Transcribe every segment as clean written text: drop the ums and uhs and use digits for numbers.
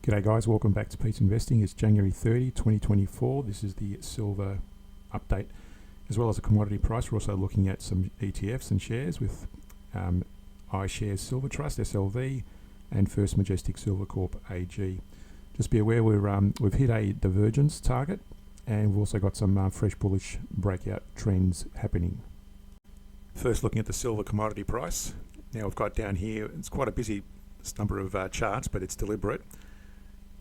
G'day guys, welcome back to Pete's Investing. It's January 30, 2024. This is the silver update as well as a commodity price. We're also looking at some ETFs and shares with iShares Silver Trust, SLV, and First Majestic Silver Corp, AG. Just be aware we've hit a divergence target and we've also got some fresh bullish breakout trends happening. First looking at the silver commodity price. Now we've got down here, it's quite a busy number of charts, but it's deliberate.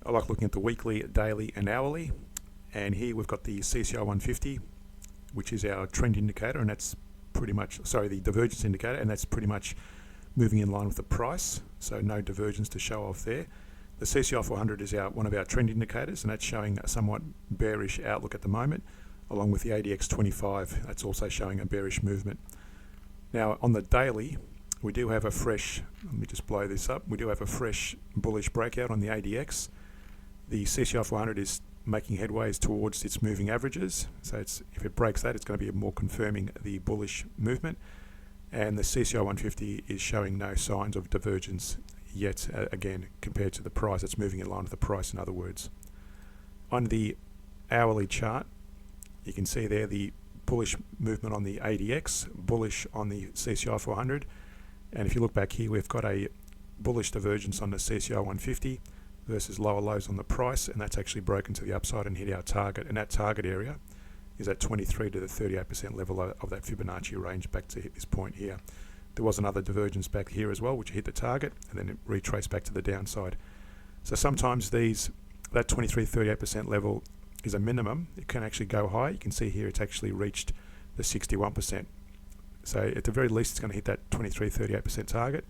I like looking at the weekly, daily and hourly, and here we've got the CCI 150, which is our trend indicator, and that's pretty much, the divergence indicator, and that's pretty much moving in line with the price, so no divergence to show off there. The CCI 400 is one of our trend indicators, and that's showing a somewhat bearish outlook at the moment, along with the ADX 25, that's also showing a bearish movement. Now on the daily, we do have a fresh, let me just blow this up, we do have a fresh bullish breakout on the ADX. The CCI 400 is making headways towards its moving averages, so if it breaks that, it's going to be more confirming the bullish movement. And the CCI 150 is showing no signs of divergence yet, again, compared to the price. It's moving in line with the price, in other words. On the hourly chart, you can see there the bullish movement on the ADX, bullish on the CCI 400. And if you look back here, we've got a bullish divergence on the CCI 150 versus lower lows on the price, and that's actually broken to the upside and hit our target. And that target area is at 23 to the 38% level of that Fibonacci range back to hit this point here. There was another divergence back here as well, which hit the target, and then it retraced back to the downside. So sometimes that 23-38% level is a minimum. It can actually go high. You can see here it's actually reached the 61%. So at the very least, it's going to hit that 23-38% target,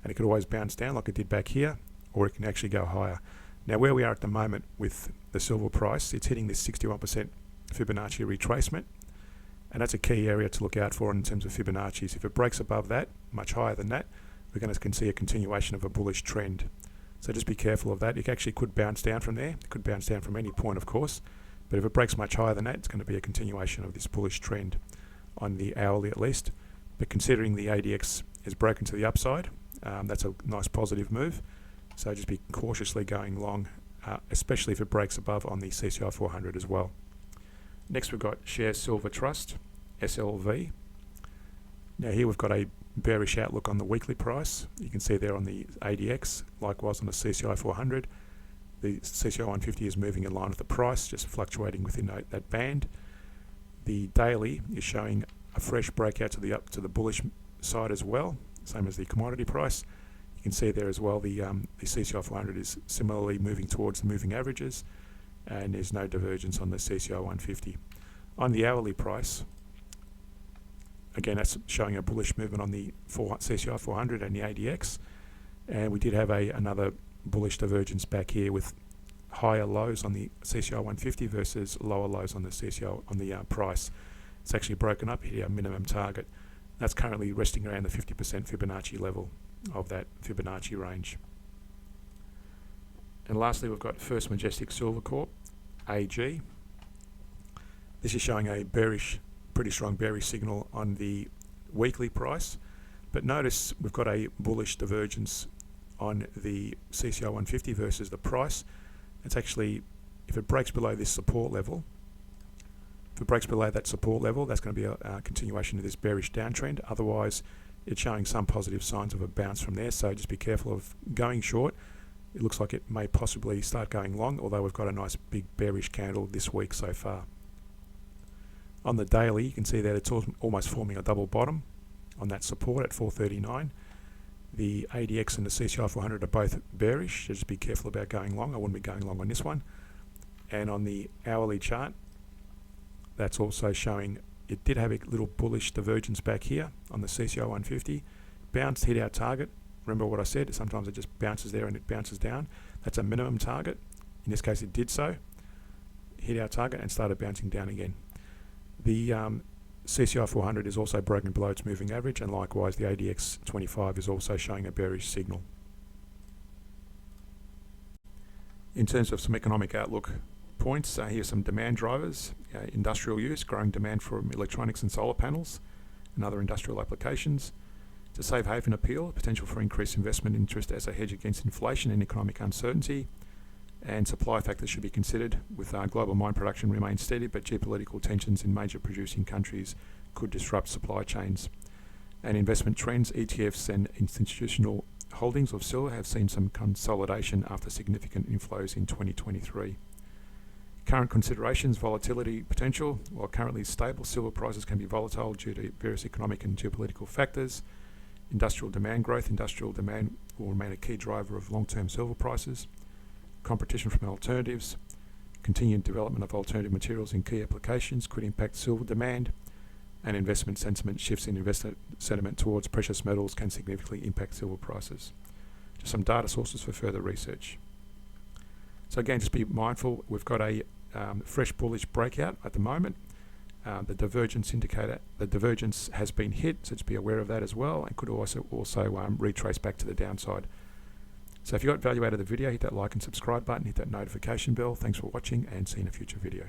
and it could always bounce down like it did back here, or it can actually go higher. Now where we are at the moment with the silver price, it's hitting this 61% Fibonacci retracement, and that's a key area to look out for in terms of Fibonacci's. If it breaks above that, much higher than that, we're going to see a continuation of a bullish trend. So just be careful of that. It actually could bounce down from there. It could bounce down from any point, of course, but if it breaks much higher than that, it's going to be a continuation of this bullish trend on the hourly at least. But considering the ADX is broken to the upside, that's a nice positive move. So just be cautiously going long, especially if it breaks above on the CCI 400 as well. Next we've got Shares Silver Trust, SLV. Now here we've got a bearish outlook on the weekly price. You can see there on the ADX, likewise on the CCI 400. The CCI 150 is moving in line with the price, just fluctuating within that band. The daily is showing a fresh breakout to the bullish side as well, same as the commodity price. You can see there as well the CCI 400 is similarly moving towards the moving averages, and there's no divergence on the CCI 150. On the hourly price, again that's showing a bullish movement on the CCI 400 and the ADX, and we did have another bullish divergence back here with higher lows on the CCI 150 versus lower lows on the CCI on the price. It's actually broken up, hit our minimum target. That's currently resting around the 50% Fibonacci level of that Fibonacci range. And lastly, we've got First Majestic Silver Corp, AG. This is showing a pretty strong bearish signal on the weekly price, but notice we've got a bullish divergence on the CCI 150 versus the price. It's actually, if it breaks below this support level, if it breaks below that support level, that's going to be a continuation of this bearish downtrend. Otherwise, it's showing some positive signs of a bounce from there, so just be careful of going short. It looks like it may possibly start going long, although we've got a nice big bearish candle this week so far. On the daily, you can see that it's almost forming a double bottom on that support at 439. The ADX and the CCI 400 are both bearish, so just be careful about going long. I wouldn't be going long on this one. And on the hourly chart, that's also showing it did have a little bullish divergence back here on the CCI 150. Bounced, hit our target. Remember what I said, sometimes it just bounces there and it bounces down. That's a minimum target. In this case it did so. Hit our target and started bouncing down again. The CCI 400 is also broken below its moving average, and likewise the ADX 25 is also showing a bearish signal. In terms of some economic outlook points, here's some demand drivers. Industrial use, growing demand for electronics and solar panels and other industrial applications. It's a safe haven appeal, potential for increased investment interest as a hedge against inflation and economic uncertainty. and supply factors should be considered, with global mine production remains steady, but geopolitical tensions in major producing countries could disrupt supply chains. And investment trends, ETFs and institutional holdings of silver have seen some consolidation after significant inflows in 2023. Current considerations, volatility potential. While currently stable, silver prices can be volatile due to various economic and geopolitical factors. Industrial demand growth. Industrial demand will remain a key driver of long-term silver prices. Competition from alternatives. Continued development of alternative materials in key applications could impact silver demand. And investment sentiment, shifts in investor sentiment towards precious metals can significantly impact silver prices. Just some data sources for further research. So again, just be mindful, we've got a fresh bullish breakout at the moment. The divergence indicator, the divergence has been hit, so just be aware of that as well, and could also retrace back to the downside. So if you got value out of the video, hit that like and subscribe button, hit that notification bell. Thanks for watching, and see you in a future video.